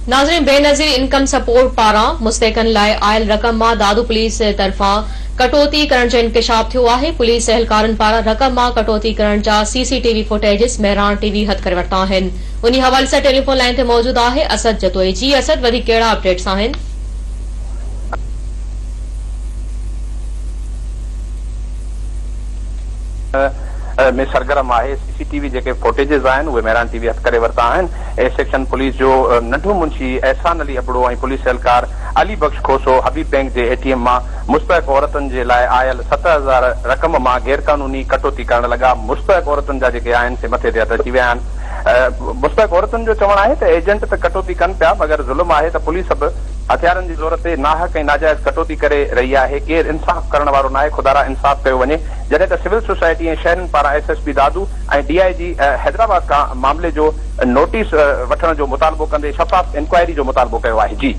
नाज़रीन, Benazir income support पारां मुस्तहकन लाइ आयल रक़म मां दादू पुलिस तरफ़ां कटौती करण जो इंकशाफ थियो आहे। पुलिस एहलकारनि पारां रक़म मां कटौती करण जा CCTV फुटेजिस मेहरान TV हथ करे वरिता आहिनि। उन्ही हवाले सां टेलीफोन लाइन ते मौजूद आहे असद जतोई। जी असद, वधीक कहिड़ा अपडेट्स आहिनि? में सरगर्म है। CCTV जेके फुटेजेस आहिनि उहे मेहरान TV हथ करे वरिता आहिनि। ए सेक्शन पुलिस जो नंढो मुंशी एहसान अली अबड़ो ऐं पुलिस एहलकार अली बख्श खोसो हबीब बैंक जे ATM मां मुस्तहक औरतुनि जे लाइ आयल 7000 रक़म मां गैर कानूनी कटौती करण लॻा। मुस्तहक औरतुनि जा जेके आहिनि से मथे ते हथ अची विया आहिनि। मुस्तहक औरतुनि जो चवणु आहे त एजेंट त कटौती कनि पिया, मगर ज़ुल्म आहे त पुलिस बि हथियारनि जी ज़रूरत ते नाहक ऐं नाजाइज़ कटौती करे रही आहे। केरु इंसाफ़ करण वारो नाहे, खुदारा इंसाफ़ कयो वञे। जॾहिं त सिविल सोसाइटी ऐं शहरनि पारां SSP दादू ऐं DIG हैदराबाद खां मामले जो नोटिस वठण जो मुतालबो कंदे शफ़ाफ़ इंक्वायरी जो मुतालबो कयो आहे। जी।